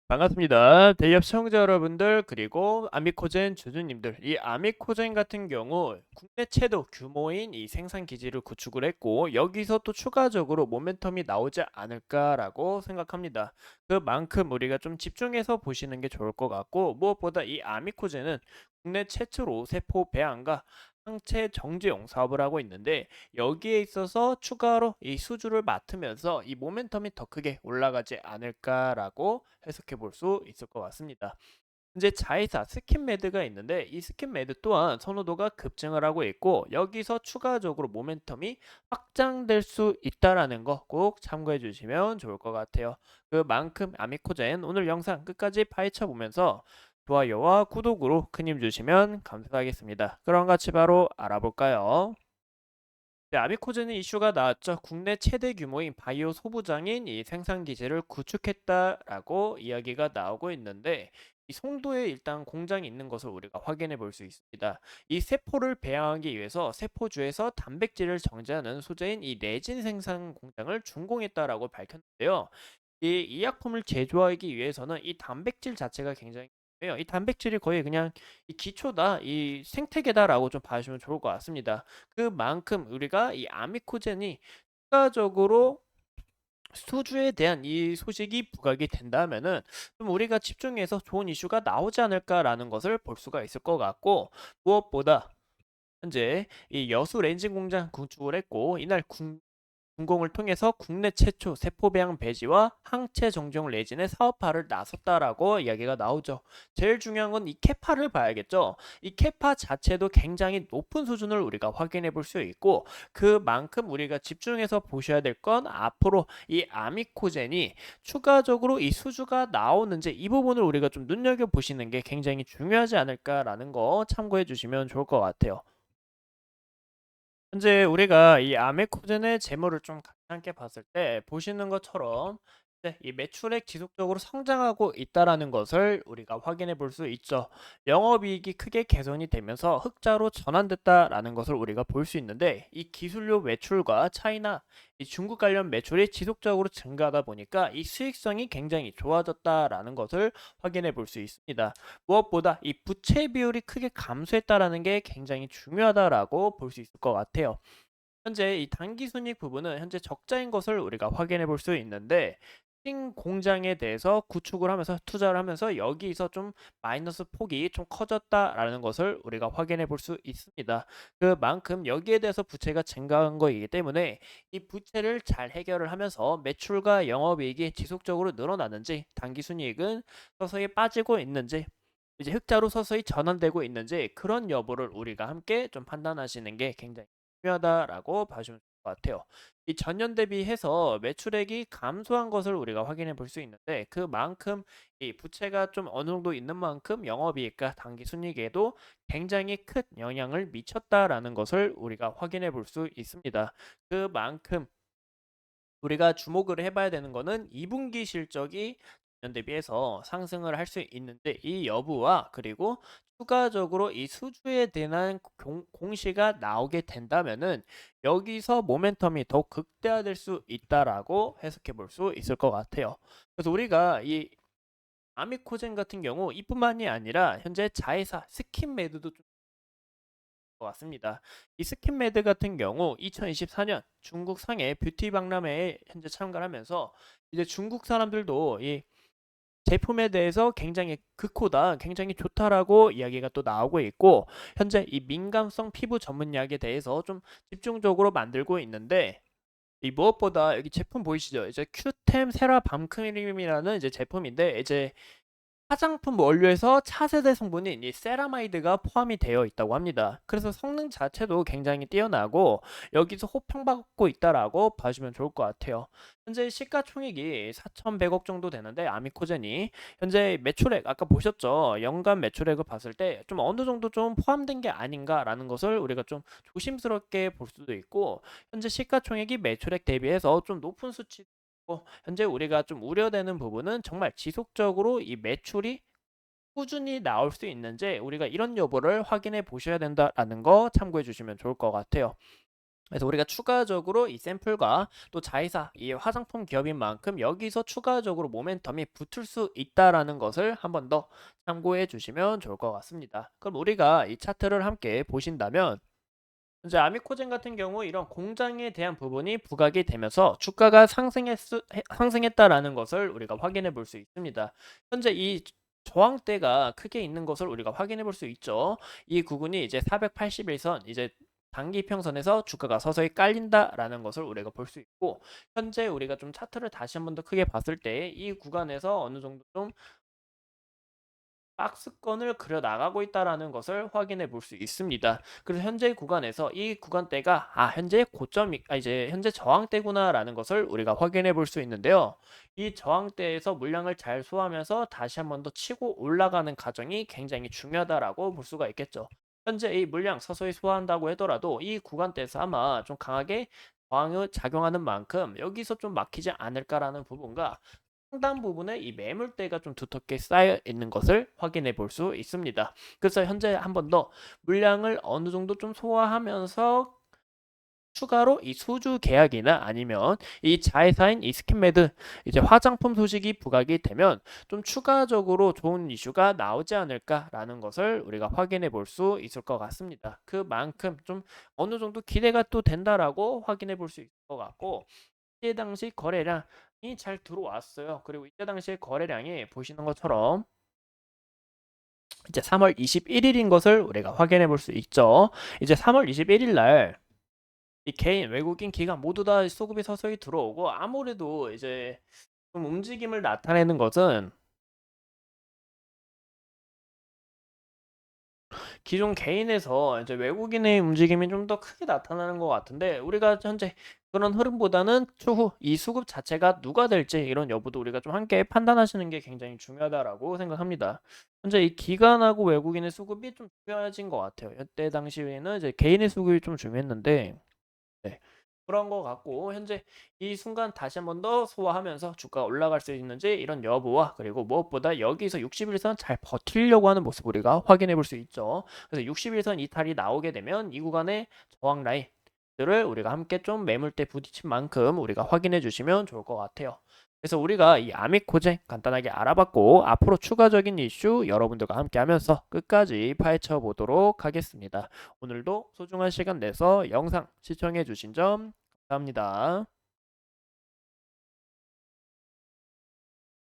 반갑습니다. 대기업 시청자 여러분들 그리고 아미코젠 주주님들. 이 아미코젠 같은 경우 국내 최대 규모인 이 생산 기지를 구축을 했고 여기서 또 추가적으로 모멘텀이 나오지 않을까라고 생각합니다. 그만큼 우리가 좀 집중해서 보시는 게 좋을 것 같고 무엇보다 이 아미코젠은 국내 최초로 세포 배양과 항체 정지용 사업을 하고 있는데 여기에 있어서 추가로 이 수주를 맡으면서 이 모멘텀이 더 크게 올라가지 않을까라고 해석해 볼 수 있을 것 같습니다. 이제 자회사 스킨메드가 있는데 이 스킨메드 또한 선호도가 급증을 하고 있고 여기서 추가적으로 모멘텀이 확장될 수 있다라는 거 꼭 참고해 주시면 좋을 것 같아요. 그만큼 아미코젠 오늘 영상 끝까지 파헤쳐 보면서 좋아요와 구독으로 큰 힘 주시면 감사하겠습니다. 그럼 같이 바로 알아볼까요? 네, 아미코즈는 이슈가 나왔죠. 국내 최대 규모인 바이오 소부장인 이 생산 기지를 구축했다라고 이야기가 나오고 있는데 이 송도에 일단 공장이 있는 것을 우리가 확인해 볼 수 있습니다. 이 세포를 배양하기 위해서 세포주에서 단백질을 정제하는 소재인 이 레진 생산 공장을 준공했다라고 밝혔는데요. 이 의약품을 제조하기 위해서는 이 단백질 자체가 굉장히 중요해요. 이 단백질이 거의 그냥 이 기초다, 이 생태계다라고 좀 봐주시면 좋을 것 같습니다. 그만큼 우리가 이 아미코젠이 추가적으로 수주에 대한 이 소식이 부각이 된다면은 좀 우리가 집중해서 좋은 이슈가 나오지 않을까라는 것을 볼 수가 있을 것 같고 무엇보다 현재 이 여수 렌진 공장 구축을 했고 이날 준공을 통해서 국내 최초 세포 배양 배지와 항체 정종 레진의 사업화를 나섰다라고 이야기가 나오죠. 제일 중요한 건 이 캐파를 봐야겠죠. 이 캐파 자체도 굉장히 높은 수준을 우리가 확인해 볼 수 있고 그만큼 우리가 집중해서 보셔야 될 건 앞으로 이 아미코젠이 추가적으로 이 수주가 나오는지 이 부분을 우리가 좀 눈여겨 보시는 게 굉장히 중요하지 않을까라는 거 참고해 주시면 좋을 것 같아요. 현재 우리가 이 아메코젠의 재물을 좀 가볍게 봤을 때 보시는 것처럼 이제 이 매출액 지속적으로 성장하고 있다라는 것을 우리가 확인해 볼 수 있죠. 영업이익이 크게 개선이 되면서 흑자로 전환됐다라는 것을 우리가 볼 수 있는데 이 기술료 매출과 차이나 이 중국 관련 매출이 지속적으로 증가하다 보니까 이 수익성이 굉장히 좋아졌다라는 것을 확인해 볼 수 있습니다. 무엇보다 이 부채 비율이 크게 감소했다라는 게 굉장히 중요하다라고 볼 수 있을 것 같아요. 현재 이 단기 순이익 부분은 현재 적자인 것을 우리가 확인해 볼 수 있는데 신공장에 대해서 구축을 하면서 투자를 하면서 여기서 좀 마이너스 폭이 좀 커졌다라는 것을 우리가 확인해 볼 수 있습니다. 그만큼 여기에 대해서 부채가 증가한 거이기 때문에 이 부채를 잘 해결을 하면서 매출과 영업이익이 지속적으로 늘어나는지 단기 순이익은 서서히 빠지고 있는지 이제 흑자로 서서히 전환되고 있는지 그런 여부를 우리가 함께 좀 판단하시는 게 굉장히 중요하다라고 봐주면 좋을 것 같아요. 이 전년 대비해서 매출액이 감소한 것을 우리가 확인해 볼 수 있는데 그만큼 이 부채가 좀 어느 정도 있는 만큼 영업이익과 당기 순이익에도 굉장히 큰 영향을 미쳤다라는 것을 우리가 확인해 볼 수 있습니다. 그만큼 우리가 주목을 해봐야 되는 거는 2분기 실적이 년 대비해서 상승을 할 수 있는데 이 여부와 그리고 추가적으로 이 수주에 대한 공시가 나오게 된다면은 여기서 모멘텀이 더 극대화될 수 있다라고 해석해 볼 수 있을 것 같아요. 그래서 우리가 이 아미코젠 같은 경우 이뿐만이 아니라 현재 자회사 스킨메드도 것 같습니다. 이 스킨메드 같은 경우 2024년 중국 상해 뷰티 박람회에 현재 참가를 하면서 이제 중국 사람들도 이 제품에 대해서 굉장히 극호다, 굉장히 좋다라고 이야기가 또 나오고 있고 현재 이 민감성 피부 전문약에 대해서 좀 집중적으로 만들고 있는데 이 무엇보다 여기 제품 보이시죠? 이제 큐템 세라 밤크림이라는 이제 제품인데 이제 화장품 원료에서 차세대 성분인 이 세라마이드가 포함이 되어 있다고 합니다. 그래서 성능 자체도 굉장히 뛰어나고 여기서 호평받고 있다라고 봐주면 좋을 것 같아요. 현재 시가총액이 4,100억 정도 되는데 아미코젠이 현재 매출액 아까 보셨죠? 연간 매출액을 봤을 때 좀 어느 정도 좀 포함된 게 아닌가라는 것을 우리가 좀 조심스럽게 볼 수도 있고 현재 시가총액이 매출액 대비해서 좀 높은 수치 현재 우리가 좀 우려되는 부분은 정말 지속적으로 이 매출이 꾸준히 나올 수 있는지 우리가 이런 여부를 확인해 보셔야 된다라는 거 참고해 주시면 좋을 것 같아요. 그래서 우리가 추가적으로 이 샘플과 또 자회사, 이 화장품 기업인 만큼 여기서 추가적으로 모멘텀이 붙을 수 있다라는 것을 한 번 더 참고해 주시면 좋을 것 같습니다. 그럼 우리가 이 차트를 함께 보신다면 이제 아미코젠 같은 경우 이런 공장에 대한 부분이 부각이 되면서 주가가 상승했다라는 것을 우리가 확인해 볼 수 있습니다. 현재 이 저항대가 크게 있는 것을 우리가 확인해 볼 수 있죠. 이 구간이 이제 481선, 이제 단기 평선에서 주가가 서서히 깔린다라는 것을 우리가 볼 수 있고, 현재 우리가 좀 차트를 다시 한 번 더 크게 봤을 때 이 구간에서 어느 정도 좀 박스권을 그려 나가고 있다라는 것을 확인해 볼 수 있습니다. 그래서 현재 구간에서 이 구간대가 현재 고점이 이제 현재 저항대구나라는 것을 우리가 확인해 볼 수 있는데요. 이 저항대에서 물량을 잘 소화하면서 다시 한번 더 치고 올라가는 과정이 굉장히 중요하다라고 볼 수가 있겠죠. 현재 이 물량 서서히 소화한다고 하더라도 이 구간대에서 아마 좀 강하게 저항을 작용하는 만큼 여기서 좀 막히지 않을까라는 부분과 상당 부분에 이 매물대가 좀 두텁게 쌓여 있는 것을 확인해 볼 수 있습니다. 그래서 현재 한 번 더 물량을 어느 정도 좀 소화하면서 추가로 이 수주 계약이나 아니면 이 자회사인 이 스킨메드 이제 화장품 소식이 부각이 되면 좀 추가적으로 좋은 이슈가 나오지 않을까라는 것을 우리가 확인해 볼 수 있을 것 같습니다. 그만큼 좀 어느 정도 기대가 또 된다라고 확인해 볼 수 있을 것 같고, 이때 당시 거래량이 잘 들어왔어요. 그리고 이때 당시의 거래량이 보시는 것처럼 이제 3월 21일인 것을 우리가 확인해 볼 수 있죠. 이제 3월 21일 날 이 개인, 외국인, 기관 모두 다 수급이 서서히 들어오고, 아무래도 이제 좀 움직임을 나타내는 것은 기존 개인에서 이제 외국인의 움직임이 좀 더 크게 나타나는 것 같은데, 우리가 현재 그런 흐름보다는 추후 이 수급 자체가 누가 될지 이런 여부도 우리가 좀 함께 판단하시는 게 굉장히 중요하다라고 생각합니다. 현재 이 기관하고 외국인의 수급이 좀 중요해진 것 같아요. 이때 당시에는 이제 개인의 수급이 좀 중요했는데, 네. 그런 것 같고, 현재 이 순간 다시 한 번 더 소화하면서 주가가 올라갈 수 있는지 이런 여부와, 그리고 무엇보다 여기서 60일선 잘 버티려고 하는 모습 우리가 확인해 볼 수 있죠. 그래서 60일선 이탈이 나오게 되면 이 구간의 저항 라인들을 우리가 함께 좀 매물대 부딪힌 만큼 우리가 확인해 주시면 좋을 것 같아요. 그래서 우리가 이 아미코제 간단하게 알아봤고, 앞으로 추가적인 이슈 여러분들과 함께 하면서 끝까지 파헤쳐 보도록 하겠습니다. 오늘도 소중한 시간 내서 영상 시청해 주신 점 감사합니다.